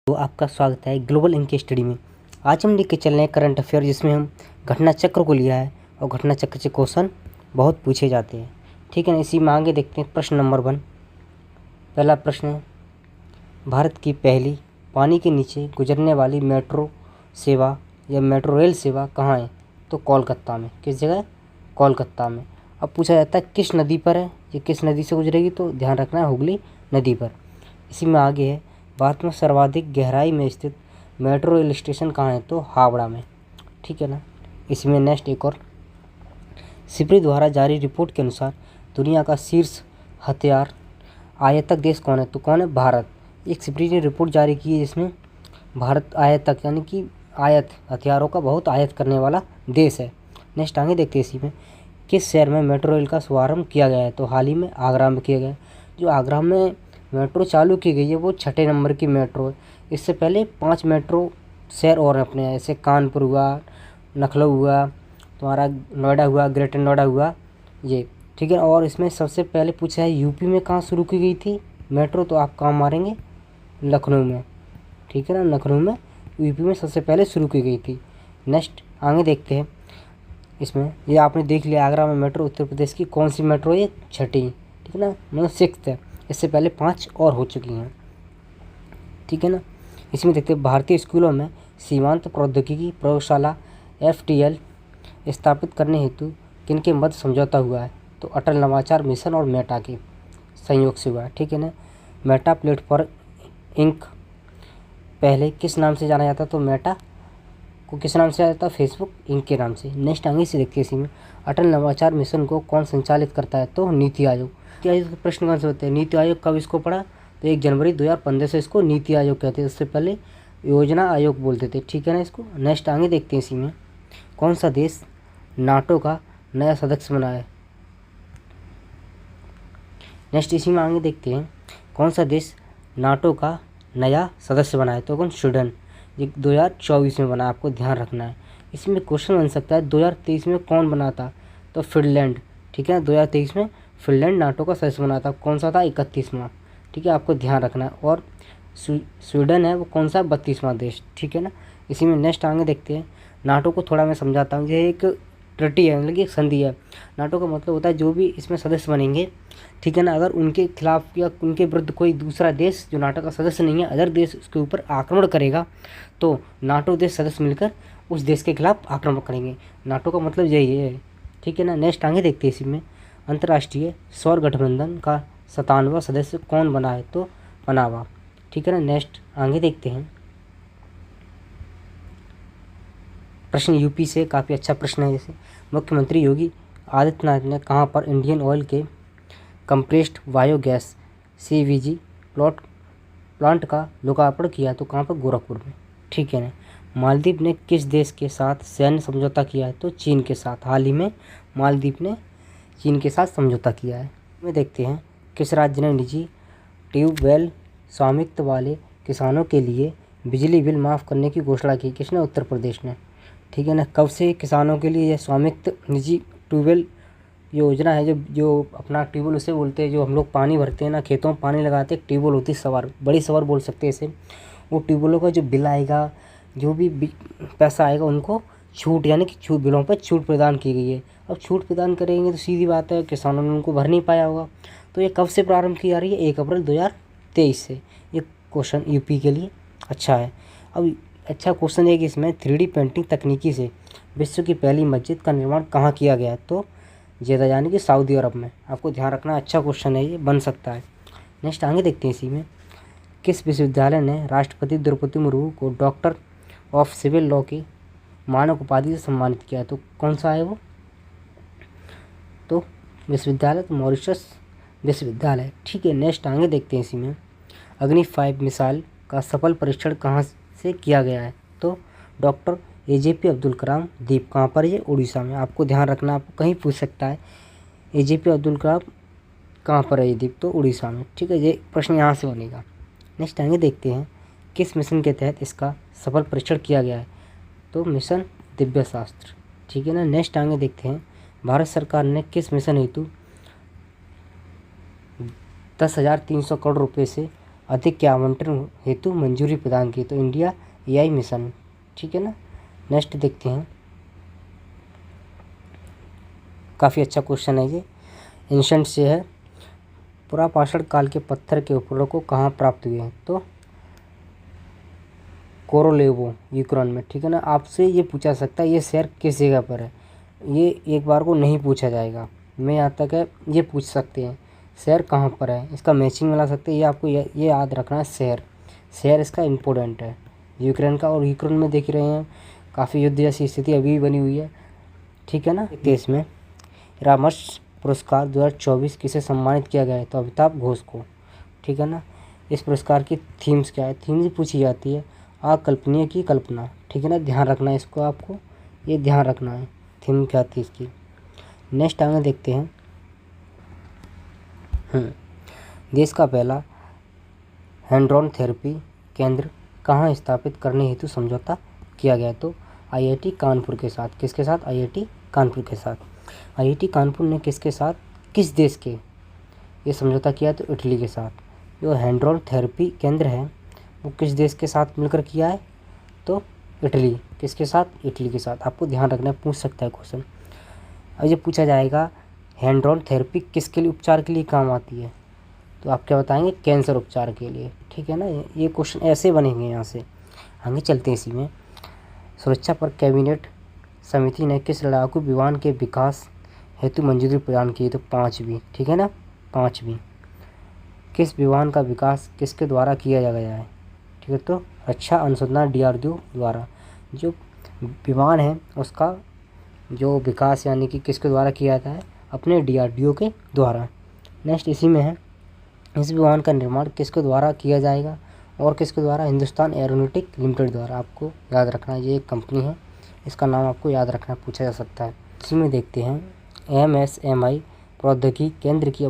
तो आपका स्वागत है ग्लोबल इंक स्टडी में। आज हम लेके चल रहे हैं करंट अफेयर, जिसमें हम घटना चक्र को लिया है और घटना चक्र से क्वेश्चन बहुत पूछे जाते हैं। ठीक है ना, इसी में आगे देखते हैं प्रश्न नंबर 1। पहला प्रश्न है, भारत की पहली पानी के नीचे गुजरने वाली मेट्रो सेवा या मेट्रो रेल सेवा कहाँ है? तो कोलकाता में। किस जगह? कोलकाता में। अब पूछा जाता है किस नदी पर है, ये किस नदी से गुजरेगी? तो ध्यान रखना है हुगली नदी पर। इसी में आगे है, भारत में सर्वाधिक गहराई में स्थित मेट्रो रेल स्टेशन कहाँ है? तो हावड़ा में। ठीक है ना। इसमें नेक्स्ट एक और, सिप्री द्वारा जारी रिपोर्ट के अनुसार दुनिया का शीर्ष हथियार आयातक देश कौन है? तो कौन है? भारत। एक सिप्री ने रिपोर्ट जारी की है जिसमें भारत आयातक यानी कि आयत हथियारों का बहुत आयात करने वाला देश है। नेक्स्ट आगे देखते हैं इसी में, किस शहर में मेट्रो रेल का शुभारंभ किया गया है? तो हाल ही में आगरा में किया गया है। जो आगरा में मेट्रो चालू की गई है वो 6ठे नंबर की मेट्रो है। इससे पहले 5 मेट्रो शहर और हैं अपने, जैसे कानपुर हुआ, लखनऊ हुआ, तुम्हारा नोएडा हुआ, ग्रेटर नोएडा हुआ ये। ठीक है। और इसमें सबसे पहले पूछा है यूपी में कहाँ शुरू की गई थी मेट्रो? तो आप कहाँ मारेंगे? लखनऊ में। ठीक है ना, लखनऊ में यूपी में सबसे पहले शुरू की गई थी। नेक्स्ट आगे देखते हैं इसमें, ये आपने देख लिया आगरा में मेट्रो उत्तर प्रदेश की कौन सी मेट्रो है? 6ठी। ठीक है ना, मतलब 6th है। इससे पहले 5 और हो चुकी हैं। ठीक है ना। इसमें देखते हैं, भारतीय स्कूलों में सीमांत प्रौद्योगिकी प्रयोगशाला FTL स्थापित करने हेतु किनके मध्य समझौता हुआ है? तो अटल नवाचार मिशन और मेटा के संयोग से हुआ है। ठीक है ना। मेटा प्लेटफॉर्म इंक पहले किस नाम से जाना जाता? तो मेटा को किस नाम से जाना जाता? फेसबुक इंक के नाम से। नेक्स्ट आगे से देखिए, इसी में अटल नवाचार मिशन को कौन संचालित करता है? तो नीति आयोग। नीति आयोग के प्रश्न कौन से होते हैं? नीति आयोग कब इसको पढ़ा? तो 1 जनवरी 2015 से इसको नीति आयोग कहते हैं। उससे पहले योजना आयोग बोलते थे। ठीक है ना इसको। नेक्स्ट आगे देखते हैं इसी में, कौन सा देश नाटो का नया सदस्य बना है? नेक्स्ट इसी में आगे देखते हैं, कौन सा देश नाटो का नया सदस्य बना है? तो कौन? स्वीडन। ये 2024 में बना, आपको ध्यान रखना है। इसमें क्वेश्चन बन सकता है 2023 में कौन बना था? तो फिनलैंड। ठीक है, 2023 में फिनलैंड नाटो का सदस्य बना था। कौन सा था? 31वां। ठीक है, आपको ध्यान रखना है। और स्वीडन है वो कौन सा? 32वां देश। ठीक है ना। इसी में नेक्स्ट आगे देखते हैं, नाटो को थोड़ा मैं समझाता हूँ। ये एक ट्रीटी है, मतलब एक संधि है। नाटो का मतलब होता है जो भी इसमें सदस्य बनेंगे, ठीक है ना, अगर उनके खिलाफ या उनके विरुद्ध कोई दूसरा देश जो नाटो का सदस्य नहीं है, अदर देश उसके ऊपर आक्रमण करेगा, तो नाटो देश सदस्य मिलकर उस देश के खिलाफ आक्रमण करेंगे। नाटो का मतलब यही है। ठीक है ना। नेक्स्ट आगे देखते हैं इसी में, अंतर्राष्ट्रीय सौर गठबंधन का 57वां सदस्य कौन बना है? तो पनामा। ठीक है ना। नेक्स्ट आगे देखते हैं प्रश्न यूपी से, काफ़ी अच्छा प्रश्न है। जैसे मुख्यमंत्री योगी आदित्यनाथ ने कहाँ पर इंडियन ऑयल के कंप्रेस्ड बायोगैस CVG प्लांट का लोकार्पण किया? तो कहाँ पर? गोरखपुर में। ठीक है ना। मालदीव ने किस देश के साथ सैन्य समझौता किया है? तो चीन के साथ। हाल ही में मालदीव ने चीन के साथ समझौता किया है। में देखते हैं, किस राज्य ने निजी ट्यूबवेल स्वामित्व वाले किसानों के लिए बिजली बिल माफ़ करने की घोषणा की? किसने? उत्तर प्रदेश ने। ठीक है ना। कब से किसानों के लिए यह स्वामित्व निजी ट्यूबवेल योजना है? जो अपना ट्यूबवेल उसे बोलते हैं, जो हम लोग पानी भरते हैं ना, खेतों में पानी लगाते हैं, ट्यूबवेल होती है सवार, बड़ी सवार बोल सकते हैं इसे। वो ट्यूबवेलों का जो बिल आएगा, जो भी पैसा आएगा, उनको छूट यानी कि छूट, बिलों पर छूट प्रदान की गई है। अब छूट प्रदान करेंगे तो सीधी बात है किसानों ने उनको भर नहीं पाया होगा। तो ये कब से प्रारंभ की जा रही है? 1 अप्रैल 2023 से। ये क्वेश्चन यूपी के लिए अच्छा है। अब अच्छा क्वेश्चन है कि इसमें 3D पेंटिंग तकनीकी से विश्व की पहली मस्जिद का निर्माण कहाँ किया गया है? तो जेदा यानी कि सऊदी अरब में। आपको ध्यान रखना, अच्छा क्वेश्चन है, ये बन सकता है। नेक्स्ट आगे देखते हैं इसी में, किस विश्वविद्यालय ने राष्ट्रपति द्रौपदी मुर्मू को डॉक्टर ऑफ सिविल लॉ की मानक उपाधि से सम्मानित किया? तो कौन सा है वो? तो विश्वविद्यालय तो मॉरिशस विश्वविद्यालय। ठीक है। नेक्स्ट आगे देखते हैं इसी में, अग्नि 5 मिसाइल का सफल परीक्षण कहाँ से किया गया है? तो डॉक्टर AJP अब्दुल कलाम द्वीप। कहाँ पर? ये उड़ीसा में। आपको ध्यान रखना, आपको कहीं पूछ सकता है AJP अब्दुल कलाम कहाँ पर है ये द्वीप? तो उड़ीसा में। ठीक है, ये प्रश्न यहाँ से बनेगा। नेक्स्ट आगे देखते हैं, किस मिशन के तहत इसका सफल परीक्षण किया गया है? तो मिशन दिव्य शास्त्र। ठीक है ना। नेक्स्ट आगे देखते हैं, भारत सरकार ने किस मिशन हेतु 10,300 करोड़ रुपये से अधिक के आवंटन हेतु मंजूरी प्रदान की, तो इंडिया एआई मिशन। ठीक है ना। नेक्स्ट देखते हैं, काफ़ी अच्छा क्वेश्चन है ये, एंशंट से है। पुरापाषाण काल के पत्थर के उपकरणों को कहाँ प्राप्त हुए हैं, तो कोरोलेवो यूक्रेन में। ठीक है ना। आपसे ये पूछा सकता है ये शहर किस जगह पर है, ये एक बार को नहीं पूछा जाएगा, मैं यहाँ तक है ये पूछ सकते हैं शहर कहाँ पर है, इसका मैचिंग मिला सकते हैं। ये आपको ये याद रखना है, शहर इसका इम्पोर्टेंट है यूक्रेन का। और यूक्रेन में देख रहे हैं काफ़ी युद्ध जैसी स्थिति अभी भी बनी हुई है। ठीक है ना। देश में रामर्स पुरस्कार 2024 किसे सम्मानित किया गया है, तो अमिताभ घोष को। ठीक है ना। इस पुरस्कार की थीम्स क्या है, थीम्स पूछी जाती है, अकल्पनीय की कल्पना। ठीक है ना। ध्यान रखना है इसको, आपको ये ध्यान रखना है थीम क्या थी इसकी। नेक्स्ट आगे देखते हैं, देश का पहला हैंड्रॉन थेरेपी केंद्र कहाँ स्थापित करने हेतु समझौता किया गया, तो आईआईटी कानपुर के साथ। किसके साथ, आईआईटी कानपुर के साथ। आईआईटी कानपुर ने किसके साथ, किस देश के ये समझौता किया, तो इटली के साथ। जो हैंड्रॉन थेरेपी केंद्र है वो किस देश के साथ मिलकर किया है, तो इटली। किसके साथ, इटली के साथ। आपको ध्यान रखना है, पूछ सकता है क्वेश्चन। अब ये पूछा जाएगा हैंड्रॉन थेरेपी किसके लिए, उपचार के लिए काम आती है, तो आप क्या बताएंगे, कैंसर उपचार के लिए। ठीक है ना। ये क्वेश्चन ऐसे बनेंगे यहाँ से। आगे चलते हैं इसी में, सुरक्षा पर कैबिनेट समिति ने किस लड़ाकू विमान के विकास हेतु मंजूरी प्रदान की, तो 5वीं। ठीक है ना, 5वीं। किस विमान का विकास किसके द्वारा किया गया है, ठीक है, तो रक्षा अनुसंधान डीआरडीओ द्वारा। जो विमान है उसका जो विकास यानी कि किसके द्वारा किया जाता है, अपने डीआरडीओ के द्वारा। नेक्स्ट इसी में है, इस विमान का निर्माण किसके द्वारा किया जाएगा और किसके द्वारा, हिंदुस्तान एरोनॉटिक लिमिटेड द्वारा। आपको याद रखना है, ये एक कंपनी है, इसका नाम आपको याद रखना, पूछा जा सकता है। इसी में देखते हैं, एमएसएमई प्रौद्योगिकी केंद्र की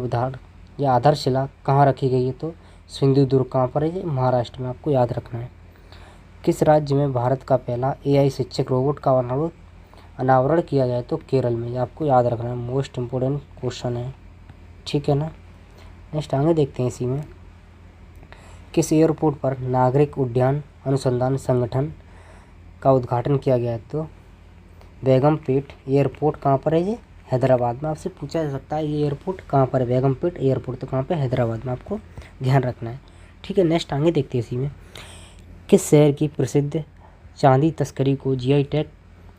या आधारशिला कहाँ रखी गई है, तो सिंधुदुर्ग। कहाँ पर है ये, महाराष्ट्र में। आपको याद रखना है। किस राज्य में भारत का पहला एआई शिक्षक रोबोट का अनावरण किया गया है, तो केरल में। ये आपको याद रखना है, मोस्ट इम्पोर्टेंट क्वेश्चन है। ठीक है ना। नेक्स्ट आगे देखते हैं इसी में, किस एयरपोर्ट पर नागरिक उड्डयन अनुसंधान संगठन का उद्घाटन किया गया है, तो बेगमपेट एयरपोर्ट। कहाँ पर है ये, हैदराबाद में। आपसे पूछा जा सकता है ये एयरपोर्ट कहाँ पर है, बेगमपेट एयरपोर्ट तो कहाँ पे, हैदराबाद में। आपको ध्यान रखना है। ठीक है। नेक्स्ट आगे देखते हैं इसी में, किस शहर की प्रसिद्ध चांदी तस्करी को जीआई टैग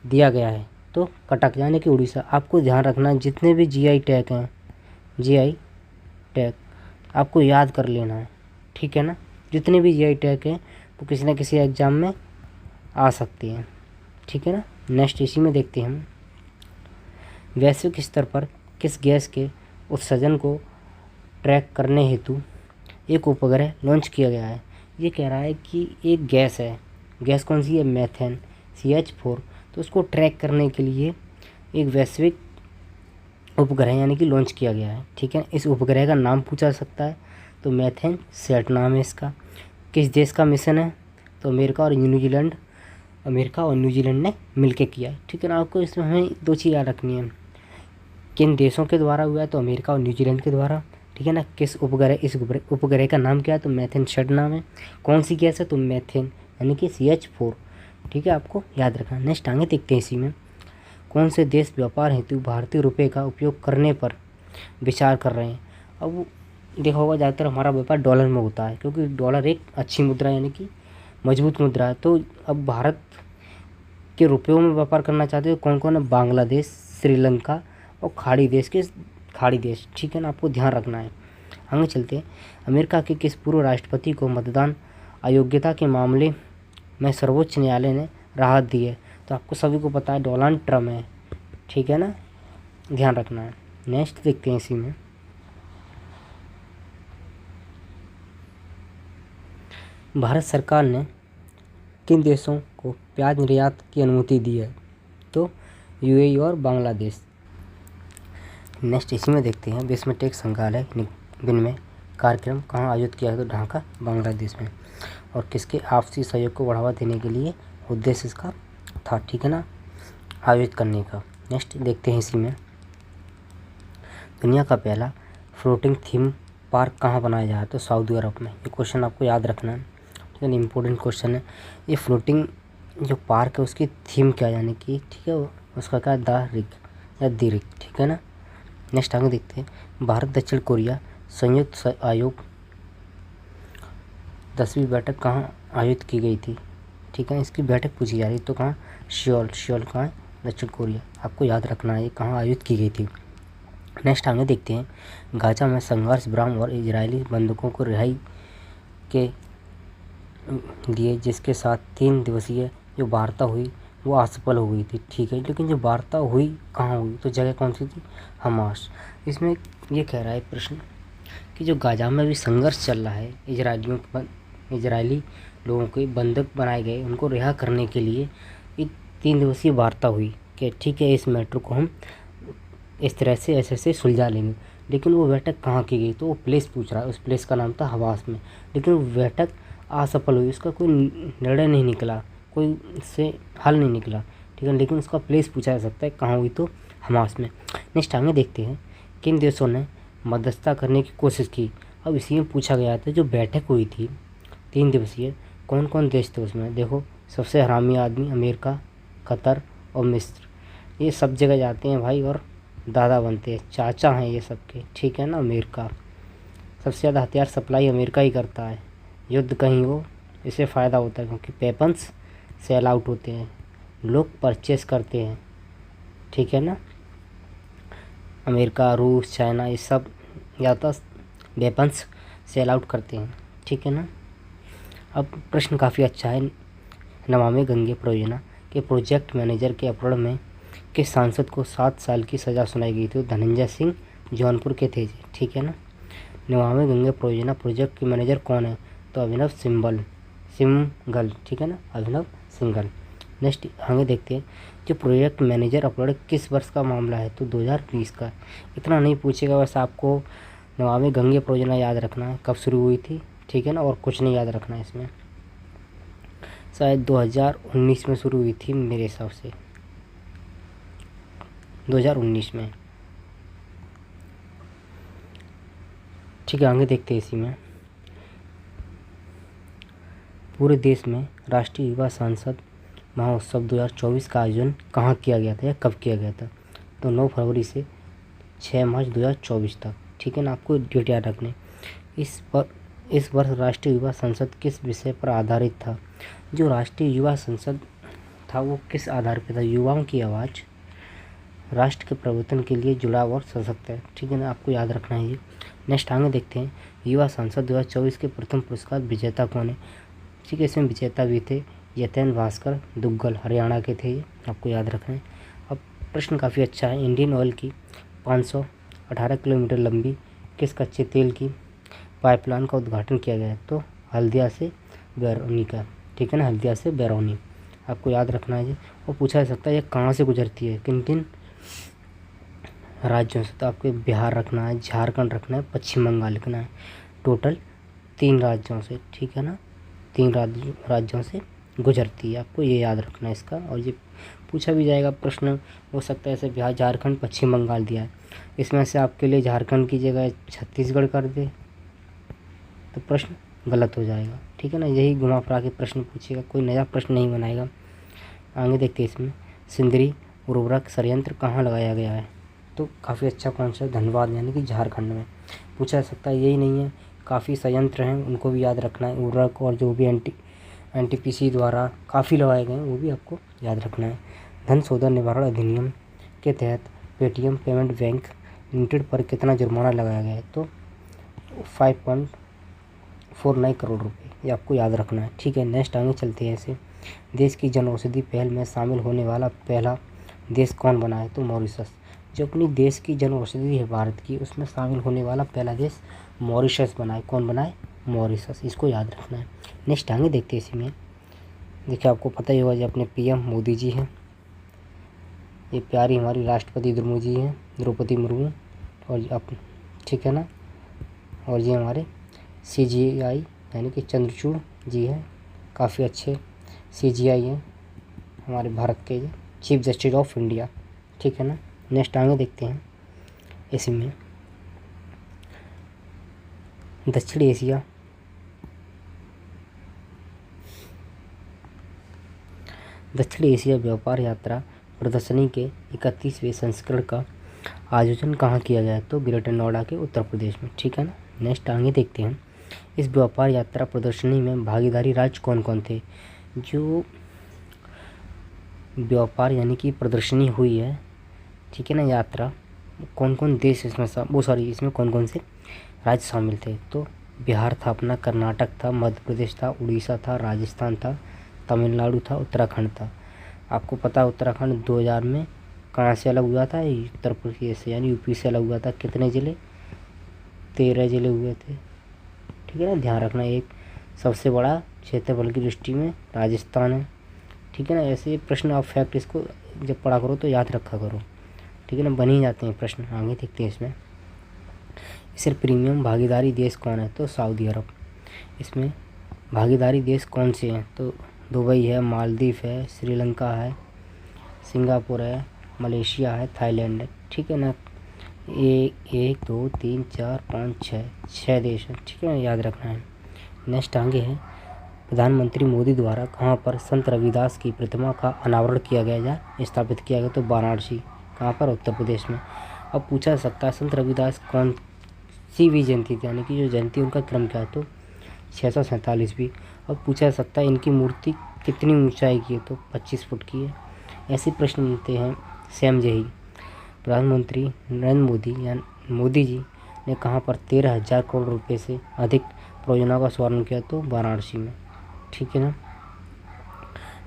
दिया गया है, तो कटक यानी कि उड़ीसा। आपको ध्यान रखना है, जितने भी जीआई टैग हैं, जीआई टैग आपको याद कर लेना है। ठीक है ना। जितने भी जीआई टैग हैं वो किसी न किसी एग्ज़ाम में आ सकती हैं। ठीक है ना। नेक्स्ट इसी में देखते हैं हम, वैश्विक स्तर पर किस गैस के उत्सर्जन को ट्रैक करने हेतु एक उपग्रह लॉन्च किया गया है। ये कह रहा है कि एक गैस है, गैस कौन सी है, मेथेन CH4। तो उसको ट्रैक करने के लिए एक वैश्विक उपग्रह यानी कि लॉन्च किया गया है। ठीक है। इस उपग्रह का नाम पूछा जा सकता है, तो मेथेन सेट नाम है इसका। किस देश का मिशन है, तो अमेरिका और न्यूजीलैंड ने मिलकर किया है। ठीक है ना। आपको इसमें हमें 2 चीज़ याद रखनी है, किन देशों के द्वारा हुआ है, तो अमेरिका और न्यूजीलैंड के द्वारा। ठीक है ना। किस उपग्रह, इस उपग्रह का नाम क्या है, तो मेथेन सेट नाम है। कौन सी गैस है, तो मेथेन यानी कि CH4। ठीक है, आपको याद रखना। नेक्स्ट आगे देखते हैं इसी में, कौन से देश व्यापार हेतु भारतीय रुपये का उपयोग करने पर विचार कर रहे हैं। अब देखा होगा ज़्यादातर हमारा व्यापार डॉलर में होता है, क्योंकि डॉलर एक अच्छी मुद्रा यानी कि मजबूत मुद्रा है। तो अब भारत के रुपयों में व्यापार करना चाहते हो कौन कौन है, बांग्लादेश, श्रीलंका और खाड़ी देश। ठीक है ना। आपको ध्यान रखना है। आगे चलते हैं, अमेरिका के किस पूर्व राष्ट्रपति को मतदान अयोग्यता के मामले में सर्वोच्च न्यायालय ने राहत दी है, तो आपको सभी को पता है डोनाल्ड ट्रम्प है। ठीक है ना, ध्यान रखना है। नेक्स्ट देखते हैं इसी में, भारत सरकार ने किन देशों को प्याज निर्यात की अनुमति दी है, तो UAE और बांग्लादेश। नेक्स्ट इसी में देखते हैं, विश्व टेक संग्रहालय विनिमय कार्यक्रम कहाँ आयोजित किया है, तो ढाका बांग्लादेश में। और किसके आपसी सहयोग को बढ़ावा देने के लिए उद्देश्य इसका था, ठीक है ना, आयोजित करने का। नेक्स्ट देखते हैं इसी में, दुनिया का पहला फ्लोटिंग थीम पार्क कहाँ बनाया जा रहा है? तो सऊदी अरब में। ये क्वेश्चन आपको याद रखना है, ठीक है, इम्पोर्टेंट क्वेश्चन है। ये फ्लोटिंग जो पार्क है उसकी थीम क्या है, यानी कि ठीक है उसका क्या है, द रिग या द रिग, ठीक है ना। नेक्स्ट आगे देखते हैं, भारत दक्षिण कोरिया संयुक्त आयोग 10वीं बैठक कहाँ आयोजित की गई थी? ठीक है, इसकी बैठक पूछी जा रही है, तो कहाँ? सियोल कहाँ है? दक्षिण कोरिया। आपको याद रखना है ये कहाँ आयोजित की गई थी। नेक्स्ट आगे देखते हैं, गाजा में संघर्ष विराम और इजरायली बंधकों को रिहाई के लिए जिसके साथ 3 दिवसीय जो वार्ता हुई वो असफल हो गई थी, ठीक है। लेकिन जो वार्ता हुई कहाँ हुई, तो जगह कौन सी थी? हमास। इसमें ये कह रहा है प्रश्न कि जो गाजा में अभी संघर्ष चल रहा है, इजरायली लोगों के बंधक बनाए गए उनको रिहा करने के लिए ये 3 दिवसीय वार्ता हुई कि ठीक है इस मैटर को हम इस तरह से ऐसे सुलझा लेंगे। लेकिन वो बैठक कहाँ की गई, तो वो प्लेस पूछ रहा है, उस प्लेस का नाम था हवास में। लेकिन वो बैठक असफल हुई, उसका कोई निर्णय नहीं निकला, कोई इससे हल नहीं निकला, ठीक है। लेकिन उसका प्लेस पूछा जा सकता है कहाँ हुई, तो हमास में। नेक्स्ट आगे देखते हैं, किन देशों ने मध्यस्थता करने की कोशिश की? अब इसी में पूछा गया था जो बैठक हुई थी 3 दिवसीय, कौन कौन देश थे उसमें? देखो, सबसे हरामी आदमी अमेरिका, कतर और मिस्र। ये सब जगह जाते हैं भाई और दादा बनते हैं, चाचा हैं ये सबके, ठीक है ना। अमेरिका सबसे ज़्यादा हथियार सप्लाई अमेरिका ही करता है, युद्ध कहीं हो इसे फ़ायदा होता है क्योंकि वेपन्स सेल आउट होते हैं, लोग परचेस करते हैं, ठीक है ना। अमेरिका, रूस, चाइना ये सब या तो वेपन्स सेल आउट करते हैं, ठीक है ना। अब प्रश्न काफ़ी अच्छा है, नमामि गंगे परियोजना के प्रोजेक्ट मैनेजर के अपहरण में किस सांसद को 7 साल की सज़ा सुनाई गई थी? धनंजय सिंह जौनपुर के थे, ठीक है ना। नमामि गंगे परियोजना प्रोजेक्ट के मैनेजर कौन है? तो अभिनव सिंघल, ठीक है ना, अभिनव सिंघल। नेक्स्ट आगे देखते हैं, जो प्रोजेक्ट मैनेजर अपहरण किस वर्ष का मामला है? तो 2020 का। इतना नहीं पूछेगा, बस आपको नमामि गंगे परियोजना याद रखना है कब शुरू हुई थी, ठीक है ना, और कुछ नहीं याद रखना है इसमें। शायद 2019 में शुरू हुई थी मेरे हिसाब से, 2019 में, ठीक है। आगे देखते हैं इसी में, पूरे देश में राष्ट्रीय युवा सांसद महोत्सव 2024 का आयोजन कहाँ किया गया था या कब किया गया था? तो 9 फरवरी से 6 मार्च 2024 तक, ठीक है ना। आपको डेट याद रखने। इस वर्ष राष्ट्रीय युवा संसद किस विषय पर आधारित था? जो राष्ट्रीय युवा संसद था वो किस आधार पर था? युवाओं की आवाज़ राष्ट्र के प्रवर्तन के लिए जुड़ाव और सशक्त है, ठीक है ना। आपको याद रखना है ये। नेक्स्ट आगे देखते हैं, युवा संसद 2024 के प्रथम पुरस्कार विजेता कौन है? ठीक है, इसमें विजेता भी थे यतेन भास्कर दुग्गल, हरियाणा के थे ये, आपको याद रखना है। अब प्रश्न काफ़ी अच्छा है, इंडियन ऑयल की 518 किलोमीटर लंबी किस कच्चे तेल की पाइपलाइन का उद्घाटन किया गया है? तो हल्दिया से बैरौनी का, ठीक है ना, हल्दिया से बैरौनी। आपको याद रखना है ये। और पूछा जा सकता है ये कहाँ से गुजरती है, किन किन राज्यों से? तो आपको बिहार रखना है, झारखंड रखना है, पश्चिम बंगाल लिखना है। टोटल 3 राज्यों से, ठीक है ना, 3 राज्यों से गुजरती है, आपको ये याद रखना है इसका। और ये पूछा भी जाएगा प्रश्न, हो सकता है ऐसे बिहार, झारखंड, पश्चिम बंगाल दिया है, इसमें से आपके लिए झारखंड की जगह छत्तीसगढ़ कर दे तो प्रश्न गलत हो जाएगा, ठीक है ना। यही घुमा फिरा के प्रश्न पूछेगा, कोई नया प्रश्न नहीं बनाएगा। आगे देखते हैं इसमें, सिंदरी उर्वरक संयंत्र कहाँ लगाया गया है? तो काफ़ी अच्छा कौन सा? धनबाद, यानी कि झारखंड में। पूछा जा सकता है, यही नहीं है, काफ़ी संयंत्र हैं उनको भी याद रखना है। उर्वरक और जो भी NTPC द्वारा काफ़ी लगाए गए हैं वो भी आपको याद रखना है। धन शोधन निवारण अधिनियम के तहत पेटीएम पेमेंट बैंक लिमिटेड पर कितना जुर्माना लगाया गया है? तो 5.49 करोड़ रुपये, ये आपको याद रखना है, ठीक है। नेक्स्ट आगे चलते हैं ऐसे, देश की जन औषधि पहल में शामिल होने वाला पहला देश कौन बना है? तो मॉरिशस। जो अपनी देश की जन औषधि है भारत की, उसमें शामिल होने वाला पहला देश मॉरिशस बना है। कौन बना है? मॉरिशस, इसको याद रखना है। नेक्स्ट आगे देखते हैं इसी में, देखिए आपको पता ही होगा जो अपने PM मोदी जी हैं, ये प्यारी हमारी राष्ट्रपति द्रौपदी मुर्मू, और आप, ठीक है ना, और ये हमारे CGI यानी कि चंद्रचूड़ जी हैं, काफ़ी अच्छे CGI हैं हमारे भारत के, ये चीफ जस्टिस ऑफ इंडिया, ठीक है ना। नेक्स्ट आगे देखते हैं इसी में, दक्षिण एशिया व्यापार यात्रा प्रदर्शनी के 31वें संस्करण का आयोजन कहाँ किया गया है? तो ग्रेटर नोएडा के उत्तर प्रदेश में, ठीक है ना। नेक्स्ट आगे देखते हैं, इस व्यापार यात्रा प्रदर्शनी में भागीदारी राज्य कौन कौन थे? जो व्यापार यानी कि प्रदर्शनी हुई है, ठीक है ना, यात्रा, कौन कौन देश इसमें इसमें कौन कौन से राज्य शामिल थे? तो बिहार था अपना, कर्नाटक था, मध्य प्रदेश था, उड़ीसा था, राजस्थान था, तमिलनाडु था, उत्तराखंड था। आपको पता है उत्तराखंड 2000 में कहाँ से अलग हुआ था? उत्तर प्रदेश से यानी यूपी से अलग हुआ था। कितने ज़िले? 13 ज़िले हुए थे, ठीक है ना। ध्यान रखना, एक सबसे बड़ा क्षेत्रफल की दृष्टि में राजस्थान है, ठीक है ना। ऐसे प्रश्न आप फैक्ट इसको जब पढ़ा करो तो याद रखा करो, ठीक है ना, बन ही जाते हैं प्रश्न। आगे देखते हैं इसमें, सिर्फ प्रीमियम भागीदारी देश कौन है? तो सऊदी अरब। इसमें भागीदारी देश कौन से हैं? तो दुबई है, मालदीव है, श्रीलंका है, सिंगापुर है, मलेशिया है, थाईलैंड है, ठीक है ना। 1 2 3 4 5 6 देश हैं, ठीक है ना, याद रखना है। नेक्स्ट आगे है, प्रधानमंत्री मोदी द्वारा कहाँ पर संत रविदास की प्रतिमा का अनावरण किया गया या स्थापित किया गया? तो वाराणसी। कहाँ पर? उत्तर प्रदेश में। अब पूछा जा सकता है संत रविदास कौन सी भी जयंती थी, यानी कि जो जयंती उनका क्रम क्या है? तो 647 भी। अब पूछा जा सकता है इनकी मूर्ति कितनी ऊंचाई की है? तो 25 फुट की है। ऐसे प्रश्न मिलते हैं सेम यही। प्रधानमंत्री नरेंद्र मोदी या मोदी जी ने कहाँ पर 13,000 करोड़ रुपए से अधिक परियोजनाओं का शुभारंभ किया? तो वाराणसी में, ठीक है ना।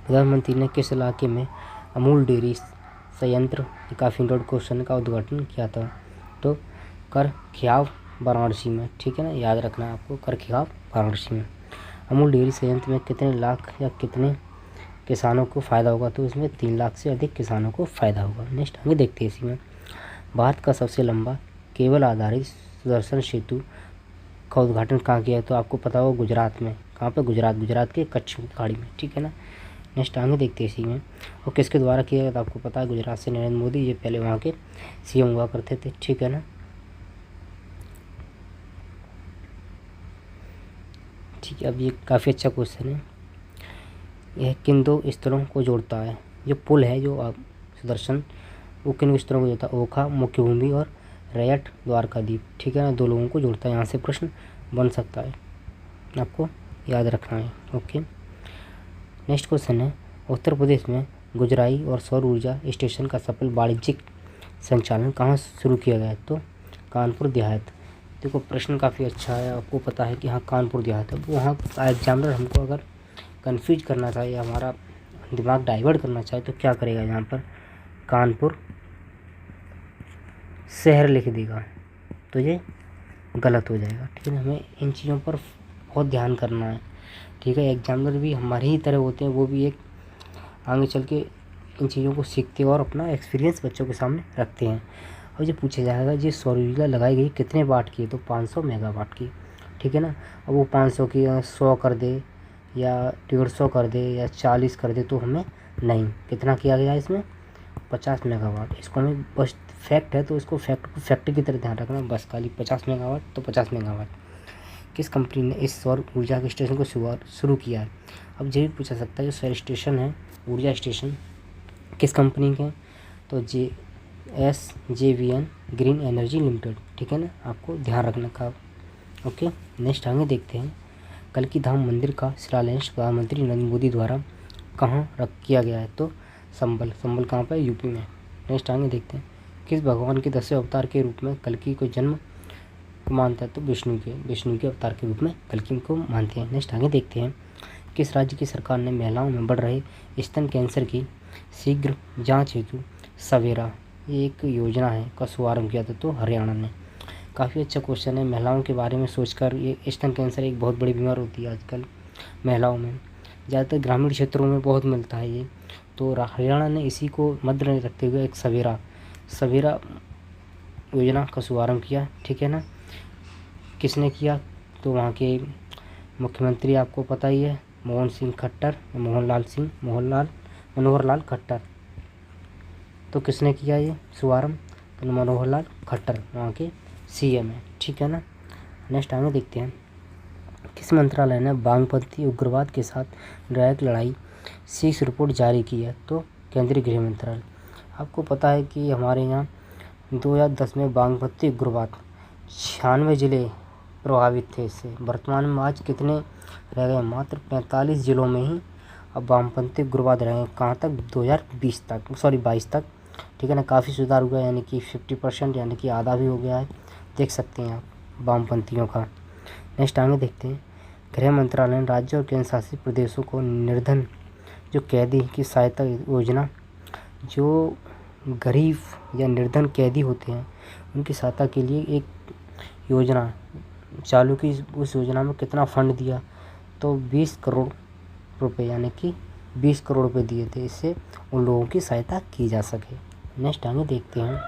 प्रधानमंत्री ने किस इलाके में अमूल डेयरी संयंत्र, काफ़ी इंडोर क्वेश्चन का उद्घाटन किया था? तो करखियाव वाराणसी में, ठीक है ना, याद रखना है आपको, करखियाव वाराणसी में। अमूल डेयरी संयंत्र में कितने लाख या कितने किसानों को फ़ायदा होगा? तो इसमें 3 लाख से अधिक किसानों को फ़ायदा होगा। नेक्स्ट आगे देखते हैं इसी में, भारत का सबसे लंबा केबल आधारित सुदर्शन सेतु का उद्घाटन कहाँ किया है? तो आपको पता होगा गुजरात में। कहाँ पर? गुजरात के कच्छ खाड़ी में, ठीक है ना। नेक्स्ट आगे देखते हैं इसी में, और किसके द्वारा किया गया? तो आपको पता है गुजरात से नरेंद्र मोदी, ये पहले वहाँ के सीएम हुआ करते थे, ठीक है ना। ठीक है, अब ये काफ़ी अच्छा क्वेश्चन है। यह किन 2 स्थलों को जोड़ता है? जो पुल है जो आप सुदर्शन, वो किन स्थलों को जोड़ता है? ओखा, मुख्यभूमि और रैयट द्वारकादीप, ठीक है ना, 2 लोगों को जोड़ता है। यहाँ से प्रश्न बन सकता है, आपको याद रखना है। ओके, नेक्स्ट क्वेश्चन है, उत्तर प्रदेश में गुजराई और सौर ऊर्जा स्टेशन का सफल वाणिज्यिक संचालन कहाँ शुरू किया गया है? तो कानपुर देहात। देखो प्रश्न काफ़ी अच्छा है, आपको पता है कि हाँ कानपुर देहात है। वहाँ एग्जामिनर हमको अगर कन्फ्यूज करना चाहे या हमारा दिमाग डाइवर्ट करना चाहे तो क्या करेगा? यहाँ पर कानपुर शहर लिख देगा, तो ये गलत हो जाएगा, ठीक है ना। हमें इन चीज़ों पर बहुत ध्यान करना है, ठीक है। एग्जामिनर भी हमारे ही तरह होते हैं, वो भी एक आगे चल के इन चीज़ों को सीखते हैं और अपना एक्सपीरियंस बच्चों के सामने रखते हैं। और ये पूछा जाएगा ये सौर ऊर्जा लगाई गई कितने वाट की है? तो 500 मेगावाट की, ठीक है ना। अब वो 500 की 100 कर दे या 150 कर दे या 40 कर दे तो हमें नहीं, कितना किया गया इसमें? 50 मेगावाट। इसको हमें बस फैक्ट है तो इसको फैक्ट की तरह ध्यान रखना, बस खाली 50 मेगावाट तो 50 मेगावाट। किस कंपनी ने इस सौर ऊर्जा के स्टेशन को शुरू किया है? अब ये भी पूछा सकता है जो सौर स्टेशन है, ऊर्जा स्टेशन किस कंपनी के हैं? तो SJVN ग्रीन एनर्जी लिमिटेड, ठीक है ना, आपको ध्यान रखना का। ओके, नेक्स्ट आगे देखते हैं, कल्की धाम मंदिर का शिलान्यास प्रधानमंत्री नरेंद्र मोदी द्वारा कहाँ किया गया है? तो संबल कहाँ पर? यूपी में। नेक्स्ट आगे देखते हैं, किस भगवान के 10वें अवतार के रूप में कल्की को जन्म मानता है? तो विष्णु के अवतार के रूप में कल्की को मानते हैं। नेक्स्ट आगे देखते हैं, किस राज्य की सरकार ने महिलाओं में बढ़ रहे स्तन कैंसर की शीघ्र जांच हेतु सवेरा, ये एक योजना है, का शुभारंभ किया था? तो हरियाणा ने। काफ़ी अच्छा क्वेश्चन है, महिलाओं के बारे में सोचकर। ये स्तन कैंसर एक बहुत बड़ी बीमारी होती है आजकल महिलाओं में, ज़्यादातर ग्रामीण क्षेत्रों में बहुत मिलता है ये। तो हरियाणा ने इसी को मद्देनजर रखते हुए एक सवेरा योजना का शुभारंभ किया, ठीक है ना। किसने किया? तो वहाँ के मुख्यमंत्री आपको पता ही है, मनोहर लाल खट्टर। तो किसने किया ये शुभारंभ? तो मनोहर लाल खट्टर वहाँ के CM है, ठीक है ना। नेक्स्ट आगे देखते हैं, किस मंत्रालय ने वामपंथी उग्रवाद के साथ डायरेक्ट लड़ाई शीर्ष रिपोर्ट जारी की है? तो केंद्रीय गृह मंत्रालय। आपको पता है कि हमारे यहाँ 2010 में वामपंथी उग्रवाद 96 ज़िले प्रभावित थे इससे। वर्तमान में आज कितने रह गए? मात्र 45 ज़िलों में ही अब वामपंथी उग्रवाद रहे। कहाँ तक? 22 तक। ठीक है ना, काफ़ी सुधार हुआ है, यानी कि 50% यानी कि आधा भी हो गया है, देख सकते हैं आप वामपंथियों का। नेक्स्ट आगे देखते हैं, गृह मंत्रालय ने राज्यों और केंद्र शासित प्रदेशों को निर्धन जो कैदी की सहायता योजना, जो गरीब या निर्धन कैदी होते हैं उनकी सहायता के लिए एक योजना चालू की। उस योजना में कितना फंड दिया? तो 20 करोड़ रुपए, यानी कि 20 करोड़ रुपए दिए थे, इससे उन लोगों की सहायता की जा सके। नेक्स्ट आगे देखते हैं,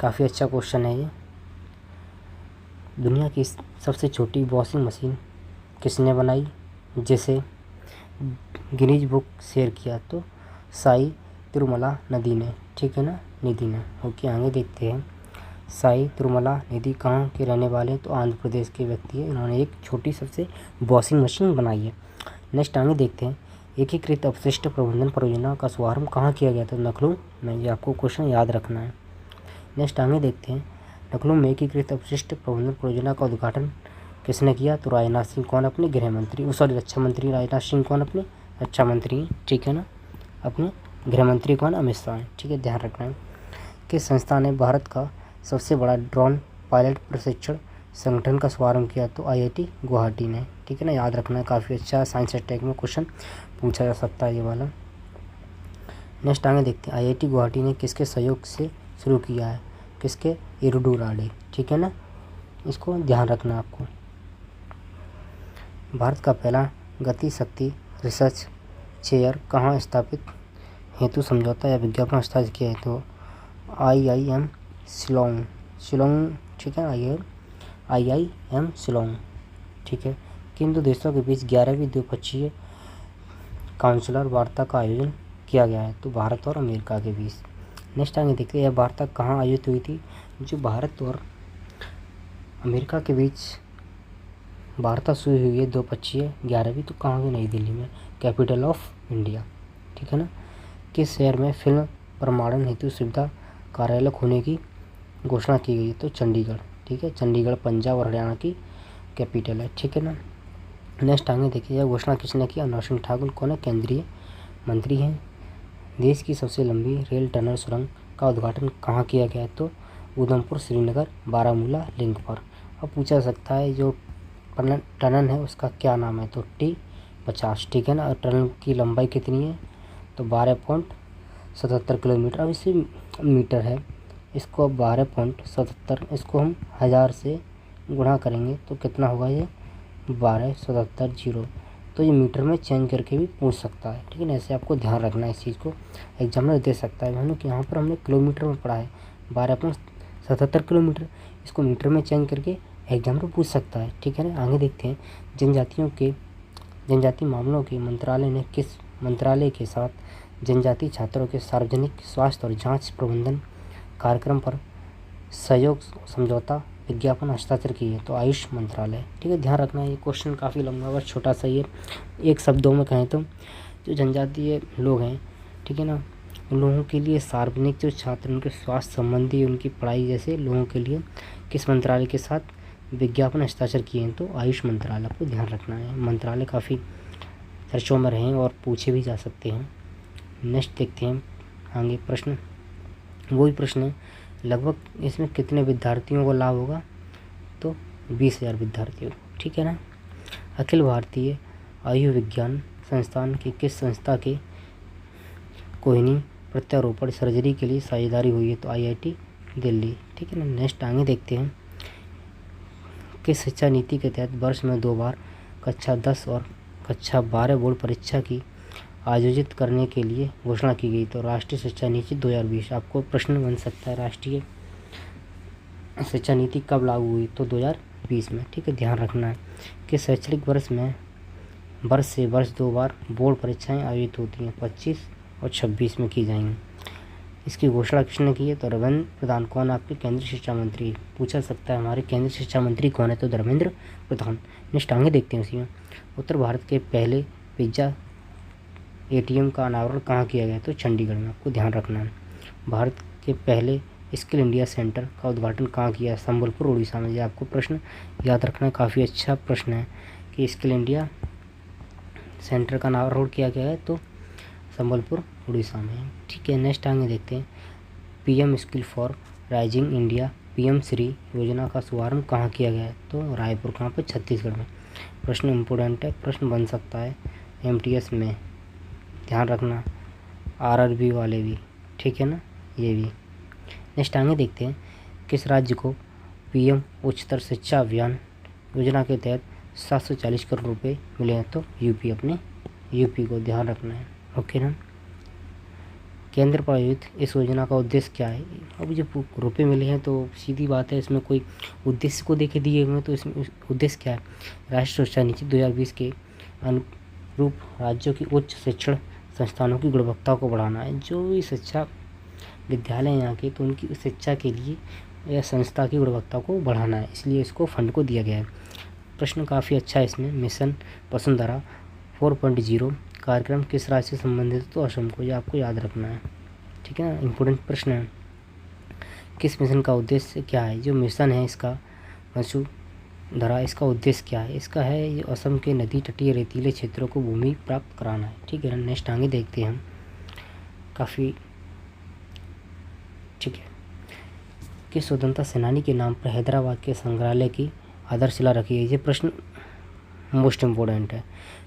काफ़ी अच्छा क्वेश्चन है ये। दुनिया की सबसे छोटी वॉशिंग मशीन किसने बनाई, जिसे गिनीज बुक शेयर किया? तो साई तिरुमला नदी ने। ठीक है ना, निधि ने। ओके, आगे देखते हैं, साई तिरुमला निधि कहाँ के रहने वाले हैं? तो आंध्र प्रदेश के व्यक्ति है। इन्होंने एक छोटी सबसे वॉशिंग मशीन बनाई है। नेक्स्ट आगे देखते हैं, एकीकृत अपशिष्ट प्रबंधन परियोजना का शुभारंभ कहाँ किया गया था? लखनऊ में। ये आपको क्वेश्चन याद रखना है। नेक्स्ट आगे देखते हैं, लखनऊ में एकीकृत अपशिष्ट प्रबंधन परियोजना का उद्घाटन किसने किया? तो राजनाथ सिंह। कौन? अपने गृह मंत्री, रक्षा मंत्री राजनाथ सिंह। कौन? अपने रक्षा मंत्री। ठीक है ना, अपने गृह मंत्री कौन? अमित शाह। ठीक है, ध्यान रखना है। किस संस्था ने भारत का सबसे बड़ा ड्रोन पायलट प्रशिक्षण संगठन का शुभारंभ किया? तो IIT गुवाहाटी ने। ठीक है ना, याद रखना है, काफ़ी अच्छा साइंस अटैक में क्वेश्चन पूछा जा सकता है ये वाला। नेक्स्ट आगे देखते हैं, IIT गुवाहाटी ने किसके सहयोग से शुरू किया है? किसके? इरुडू। ठीक है ना, इसको ध्यान रखना आपको। भारत का पहला गति शक्ति रिसर्च चेयर कहाँ स्थापित हेतु समझौता या विज्ञापन हस्ताक्षर किया है? तो IIM शिलोंग। ठीक है, IIM शिलोंग। ठीक है, किन दो देशों के बीच 11वीं द्विपक्षीय काउंसलर वार्ता का आयोजन किया गया है? तो भारत और अमेरिका के बीच। नेक्स्ट आगे देखते हैं, यह वार्ता कहाँ आयोजित हुई थी? जो भारत और अमेरिका के बीच वार्ता शुरू हुई है द्विपक्षीय 11वीं, तो कहाँ की? नई दिल्ली में, कैपिटल ऑफ इंडिया। ठीक है ना, किस शहर में फिल्म प्रमाणन हेतु सुविधा कार्यालय खोलने की घोषणा की गई? तो चंडीगढ़। ठीक है, चंडीगढ़ पंजाब और हरियाणा की कैपिटल है। ठीक है ना, नेक्स्ट आगे देखिए, यह घोषणा किसने की? अनुराग सिंह ठाकुर। कौन है? केंद्रीय मंत्री हैं। देश की सबसे लंबी रेल टनल सुरंग का उद्घाटन कहाँ किया गया है? तो उधमपुर श्रीनगर बारामूला लिंक पर। अब पूछा जा सकता है जो टनल है उसका क्या नाम है? तो T50। ठीक है ना, और टनल की लंबाई कितनी है? तो 12.77 किलोमीटर। अब इसे मीटर है, इसको 12.77, इसको हम 1000 से गुणा करेंगे तो कितना होगा? ये 1277 तो ये मीटर में चेंज करके भी पूछ सकता है। ठीक है ना, ऐसे आपको ध्यान रखना है, इस चीज़ को एग्जामिनर दे सकता है। मानो कि यहाँ पर हमने किलोमीटर में पढ़ा है 12.77 किलोमीटर, इसको मीटर में चेंज करके एग्जामिनर पूछ सकता है। ठीक है ना, आगे देखते हैं, जनजातीय मामलों के मंत्रालय ने किस मंत्रालय के साथ जनजातीय छात्रों के सार्वजनिक स्वास्थ्य और जांच प्रबंधन कार्यक्रम पर सहयोग समझौता विज्ञापन हस्ताक्षर किए? तो आयुष मंत्रालय। ठीक है, ध्यान रखना है, ये क्वेश्चन काफ़ी लंबा और छोटा सा ही है। एक शब्दों में कहें तो जो जनजातीय लोग हैं, ठीक है ना, उन लोगों के लिए सार्वजनिक जो छात्र उनके स्वास्थ्य संबंधी उनकी पढ़ाई जैसे लोगों के लिए किस मंत्रालय के साथ विज्ञापन हस्ताक्षर किए हैं? तो आयुष मंत्रालय। आपको ध्यान रखना है, मंत्रालय काफ़ी चर्चों में रहे और पूछे भी जा सकते हैं। नेक्स्ट देखते हैं आगे प्रश्न, वही प्रश्न है, लगभग इसमें कितने विद्यार्थियों को लाभ होगा? तो 20,000 विद्यार्थियों। ठीक है ना, अखिल भारतीय आयुर्विज्ञान संस्थान की किस संस्था के कोहिनी प्रत्यारोपण सर्जरी के लिए साझेदारी हुई है? तो IIT दिल्ली। ठीक है ना, नेक्स्ट आगे देखते हैं, किस शिक्षा नीति के तहत वर्ष में 2 बार कक्षा 10 और कक्षा 12 बोर्ड परीक्षा की आयोजित करने के लिए घोषणा की गई? तो राष्ट्रीय शिक्षा नीति 2020। आपको प्रश्न बन सकता है, राष्ट्रीय शिक्षा नीति कब लागू हुई? तो 2020 में। ठीक है, ध्यान रखना है कि शैक्षणिक वर्ष से वर्ष 2 बार बोर्ड परीक्षाएं आयोजित होती हैं, 25 और 26 में की जाएंगी। इसकी घोषणा किसने की है? तो धर्मेंद्र प्रधान। कौन आपके केंद्रीय शिक्षा मंत्री? पूछा सकता है हमारे केंद्रीय शिक्षा मंत्री कौन है? तो धर्मेंद्र प्रधान। नेक्स्ट आगे देखते हैं उसी में। उत्तर भारत के पहले पिज्जा ATM का अनावरण कहाँ किया गया? तो चंडीगढ़ में, आपको ध्यान रखना है। भारत के पहले स्किल इंडिया सेंटर का उद्घाटन कहाँ किया? संबलपुर उड़ीसा में। ये आपको प्रश्न याद रखना है, काफ़ी अच्छा प्रश्न है कि स्किल इंडिया सेंटर का अनावरण किया गया है तो संबलपुर उड़ीसा में। ठीक है, नेक्स्ट आगे देखते हैं। PM skill for rising India PM Shri योजना का शुभारंभ कहाँ किया गया है? तो रायपुर। कहाँ पर? छत्तीसगढ़ में। प्रश्न इम्पोर्टेंट है, प्रश्न बन सकता है MTS में, ध्यान रखना। RRB वाले भी, ठीक है ना, ये भी। नेक्स्ट आगे देखते हैं। किस राज्य को PM उच्चतर शिक्षा अभियान योजना के तहत 740 करोड़ रुपए मिले हैं? तो UP, अपने UP को ध्यान रखना है। ओके ना। केंद्र प्रायोजित इस योजना का उद्देश्य क्या है? अब जो रुपए मिले हैं तो सीधी बात है, इसमें कोई उद्देश्य को देके दिए हुए हैं, तो इसमें उद्देश्य क्या है? राष्ट्रीय शिक्षा नीति 2020 के अनुरूप राज्यों की उच्च शिक्षण संस्थानों की गुणवत्ता को बढ़ाना है। जो भी शिक्षा विद्यालय यहाँ के, तो उनकी शिक्षा के लिए या संस्था की गुणवत्ता को बढ़ाना है, इसलिए इसको फंड को दिया गया है। प्रश्न काफ़ी अच्छा है इसमें। मिशन वसुंधरा 4.0 कार्यक्रम किस राज्य से संबंधित है? तो असम को। ये आपको याद रखना है, ठीक है ना, इम्पोर्टेंट प्रश्न है। किस मिशन का उद्देश्य क्या है? जो मिशन है इसका वसुंधरा, इसका उद्देश्य क्या है? इसका है ये असम के नदी तटीय रेतीले क्षेत्रों को भूमि प्राप्त कराना है, ठीक है ना। नेक्स्ट आगे देखते हैं हम, काफ़ी ठीक है। किस स्वतंत्रता सेनानी के नाम पर हैदराबाद के संग्रहालय की आधारशिला रखी है? ये प्रश्न मोस्ट इम्पोर्टेंट है।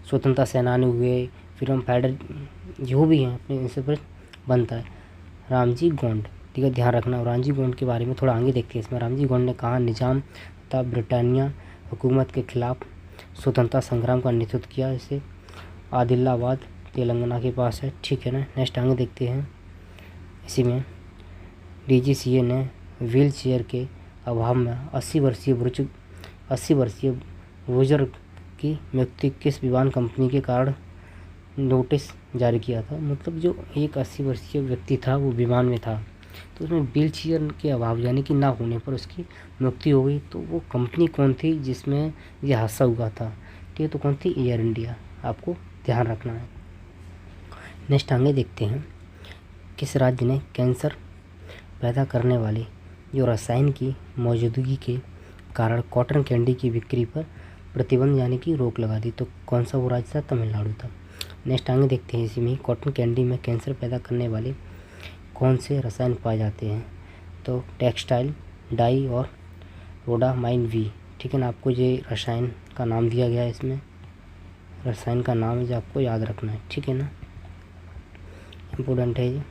स्वतंत्रता सेनानी हुए, फ्रीडम फाइटर जो भी हैं, अपने इनसे पर बनता है। रामजी गोंड, ठीक है, ध्यान रखना। रामजी गोंड के बारे में थोड़ा आगे देखते हैं इसमें। रामजी गोंड ने कहा निजाम तथा ब्रिटानिया हुकूमत के खिलाफ स्वतंत्रता संग्राम का नेतृत्व किया। इसे आदिलाबाद तेलंगाना के पास है, ठीक है ना। नेक्स्ट आगे देखते हैं। इसी में DGCA ने व्हील चेयर के अभाव में 80 वर्षीय बुजुर्ग की मृत्यु किस विमान कंपनी के कारण नोटिस जारी किया था? मतलब जो एक 80 वर्षीय व्यक्ति था वो विमान में था, तो उसमें व्हील चेयर के अभाव यानी कि ना होने पर उसकी मृत्यु हो गई। तो वो कंपनी कौन थी जिसमें ये हादसा हुआ था? ठीक है, तो कौन थी? एयर इंडिया, आपको ध्यान रखना है। नेक्स्ट आगे देखते हैं। किस राज्य ने कैंसर पैदा करने वाले जो रसायन की मौजूदगी के कारण कॉटन कैंडी की बिक्री पर प्रतिबंध यानी कि रोक लगा दी? तो कौन सा वो राज्य था? तमिलनाडु था। नेक्स्ट आगे देखते हैं। इसी में कॉटन कैंडी में कैंसर पैदा करने वाले कौन से रसायन पाए जाते हैं? तो टेक्सटाइल डाई और रोडामाइन V, ठीक है ना। आपको ये रसायन का नाम दिया गया है, इसमें रसायन का नाम है जो आपको याद रखना है, ठीक है ना, इम्पोर्टेंट है ये।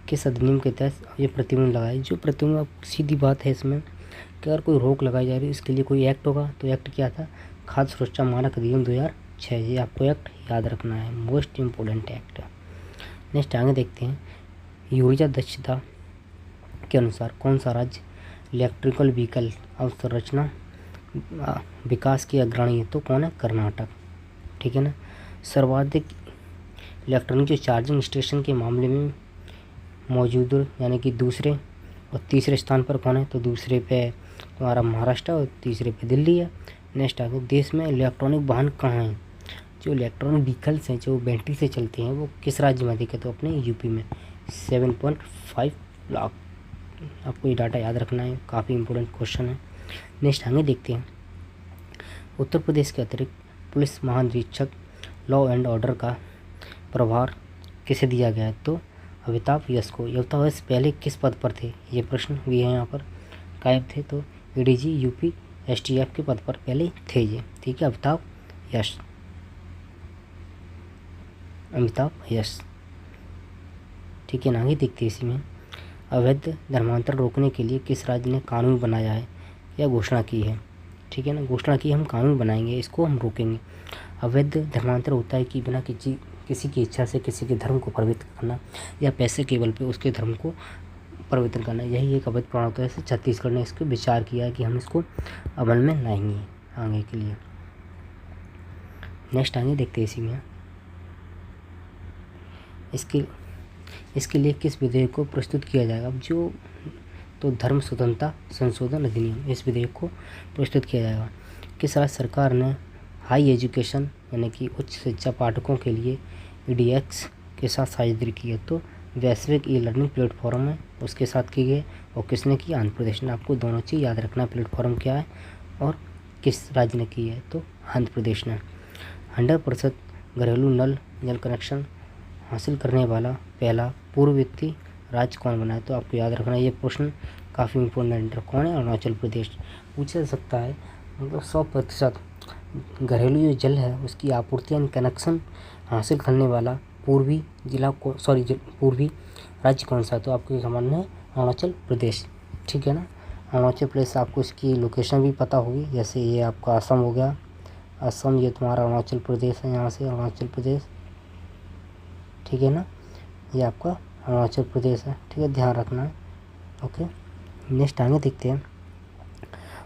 किस अधिनियम के तहत ये प्रतिबंध लगाए? जो प्रतिबंध, सीधी बात है इसमें कि अगर कोई रोक लगाई जा रही है इसके लिए कोई एक्ट होगा, तो एक्ट क्या था? खाद्य सुरक्षा मानक अधिनियम 2006। ये आपको एक्ट याद रखना है, मोस्ट इम्पोर्टेंट एक्ट है। नेक्स्ट आगे देखते हैं। ऊर्जा दक्षता के अनुसार कौन सा राज्य इलेक्ट्रिकल व्हीकल अवसंरचना विकास की अग्रणी है? तो कौन है? कर्नाटक, ठीक है ना। सर्वाधिक इलेक्ट्रॉनिक जो चार्जिंग स्टेशन के मामले में मौजूद यानी कि दूसरे और तीसरे स्थान पर कौन है? तो दूसरे पे तुम्हारा महाराष्ट्र और तीसरे पे दिल्ली है। नेक्स्ट आगे, देश में इलेक्ट्रॉनिक वाहन कहाँ हैं? जो इलेक्ट्रॉनिक व्हीकल्स हैं जो बैटरी से चलते हैं वो किस राज्य में अधिक है? तो अपने UP में 7.5 लाख। आपको ये डाटा याद रखना है, काफ़ी इंपॉर्टेंट क्वेश्चन है। नेक्स्ट आगे देखते हैं। उत्तर प्रदेश के अतिरिक्त पुलिस महानिरीक्षक लॉ एंड ऑर्डर का प्रभार किसे दिया गया है? तो अमिताभ यश को। अमिताभ यश पहले किस पद पर थे? ये प्रश्न भी है यहाँ पर, गायब थे, तो ADG UP STF के पद पर पहले थे ये, ठीक है। अमिताभ यश, ठीक है ना। आगे देखते हैं। इसी में अवैध धर्मांतरण रोकने के लिए किस राज्य ने कानून बनाया है या घोषणा की है? ठीक है ना, घोषणा की हम कानून बनाएंगे, इसको हम रोकेंगे। अवैध धर्मांतरण होता है कि बिना किसी की इच्छा से किसी के धर्म को प्रभावित करना या पैसे केवल पे उसके धर्म को परिवर्तन करना, यही एक अवैध प्रवण होता है। ऐसे छत्तीसगढ़ ने इसको विचार किया है कि हम इसको अमल में लाएंगे आगे के लिए। नेक्स्ट आगे देखते हैं। इसी में इसकी इसके लिए किस विधेयक को प्रस्तुत किया जाएगा? जो तो धर्म स्वतंत्रता संशोधन अधिनियम, इस विधेयक को प्रस्तुत किया जाएगा। किस राज्य सरकार ने हाई एजुकेशन यानी कि उच्च शिक्षा पाठकों के लिए EDX के साथ साझेदारी की है? तो वैश्विक ई लर्निंग प्लेटफॉर्म है, उसके साथ की गई। और किसने की? आंध्र प्रदेश ने। आपको दोनों चीज़ याद रखना, प्लेटफॉर्म क्या है और किस राज्य ने की है, तो आंध्र प्रदेश ने। 100% घरेलू नल जल कनेक्शन हासिल करने वाला पहला पूर्व व्यक्ति राज्य कौन बना है? तो आपको याद रखना, ये प्रश्न काफ़ी इम्पोर्टेंट है। कौन है? अरुणाचल प्रदेश। पूछा जा सकता है, मतलब 100% घरेलू जो जल है उसकी आपूर्ति यानी कनेक्शन हासिल करने वाला पूर्वी पूर्वी राज्य कौन सा है? तो आपको सामान्य है अरुणाचल प्रदेश। ठीक है ना। अरुणाचल प्रदेश आपको इसकी लोकेशन भी पता होगी, जैसे ये आपका असम हो गया, असम ये तुम्हारा अरुणाचल प्रदेश है, यहाँ से अरुणाचल प्रदेश। ठीक है ना, ये आपका अरुणाचल प्रदेश है। ठीक है, ध्यान रखना है। ओके, नेक्स्ट आगे देखते हैं।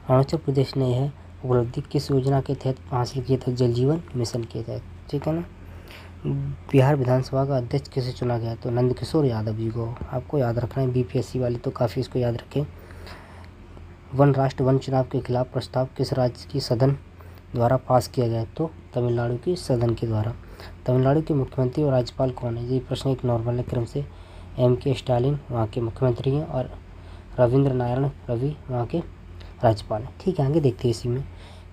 अरुणाचल प्रदेश ने यह उपलब्धि किस योजना के तहत हासिल किया था? जल जीवन मिशन के तहत। ठीक है ना। बिहार विधानसभा का अध्यक्ष किसे चुना गया? तो नंदकिशोर यादव जी को। आपको याद रखना है, BPSC वाले तो काफ़ी इसको याद रखें। वन राष्ट्र वन चुनाव के खिलाफ प्रस्ताव किस राज्य की सदन द्वारा पास किया गया? तो तमिलनाडु की सदन के द्वारा। तमिलनाडु के मुख्यमंत्री और राज्यपाल कौन है? ये प्रश्न एक नॉर्मल क्रम से। MK स्टालिन वहाँ के मुख्यमंत्री हैं और रविंद्र नारायण रवि वहाँ के राज्यपाल हैं। ठीक है, आगे देखते हैं इसी में।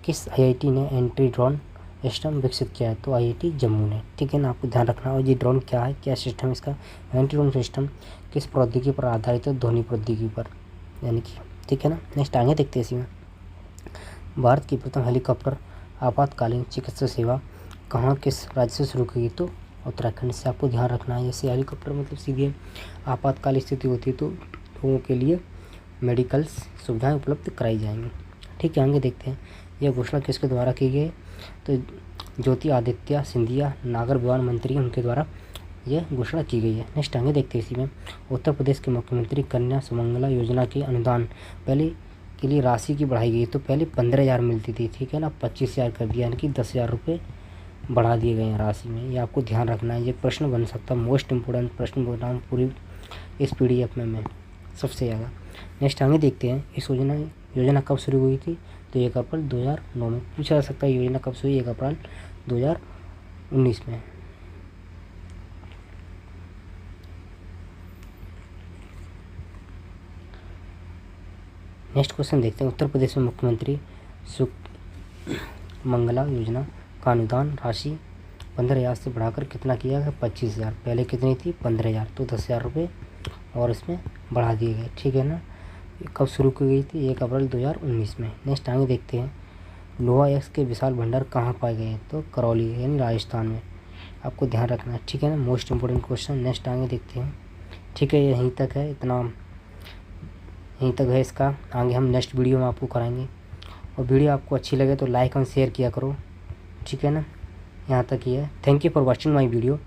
किस IIT ने एंटी ड्रोन सिस्टम विकसित किया है? तो IIT जम्मू ने। ठीक है ना, आपको ध्यान रखना। और ये ड्रोन क्या है, क्या सिस्टम है इसका? एंटी ड्रोन सिस्टम किस प्रौद्योगिकी पर आधारित है? ध्वनि प्रौद्योगिकी पर, यानी कि। ठीक है ना, नेक्स्ट आगे देखते हैं इसी में। भारत की प्रथम हेलीकॉप्टर आपातकालीन चिकित्सा सेवा कहाँ किस राज्य से शुरू की गई? तो उत्तराखंड से। आपको ध्यान रखना है, जैसे हेलीकॉप्टर मतलब सीधे आपातकालीन स्थिति होती है तो लोगों के लिए मेडिकल सुविधाएं उपलब्ध कराई जाएंगी। ठीक है, आगे देखते हैं। यह घोषणा किसके द्वारा की गई? तो ज्योति आदित्य सिंधिया नागर विमान मंत्री, उनके द्वारा यह घोषणा की गई है। नेक्स्ट आगे देखते हैं इसी में। उत्तर प्रदेश के मुख्यमंत्री कन्या सुमंगला योजना के अनुदान पहले के लिए राशि की बढ़ाई गई। तो पहले 15,000 मिलती थी, ठीक है ना, 25,000 कर दिया, यानी कि 10,000 रुपये बढ़ा दिए गए हैं राशि में। ये आपको ध्यान रखना है, ये प्रश्न बन सकता है, मोस्ट इंपोर्टेंट प्रश्न बोल रहा हूँ पूरी इस PDF में मैं सबसे ज़्यादा। नेक्स्ट आगे देखते हैं। इस योजना कब शुरू हुई थी? तो 1 अप्रैल 2009 में। पूछा जा सकता है योजना कब शुरू हुई? 1 अप्रैल 2019 में। नेक्स्ट क्वेश्चन देखते हैं। उत्तर प्रदेश में मुख्यमंत्री सुमंगला योजना का अनुदान राशि 15,000 से बढ़ाकर कितना किया गया? 25,000। पहले कितनी थी? 15,000, तो 10,000 रुपये और इसमें बढ़ा दिए गए। ठीक है ना। कब शुरू की गई थी? 1 अप्रैल 2019 में। नेक्स्ट आगे देखते हैं। लोहा एक्स के विशाल भंडार कहाँ पाए गए? तो करौली यानी राजस्थान में। आपको ध्यान रखना है, ठीक है ना, मोस्ट इंपोर्टेंट क्वेश्चन। नेक्स्ट आगे देखते हैं। ठीक है, यहीं तक है, इतना यहीं तक है इसका। आगे हम नेक्स्ट वीडियो में आपको कराएंगे। और वीडियो आपको अच्छी लगे तो लाइक और शेयर किया करो। ठीक है ना, यहाँ तक ही है। Thank you for watching my video.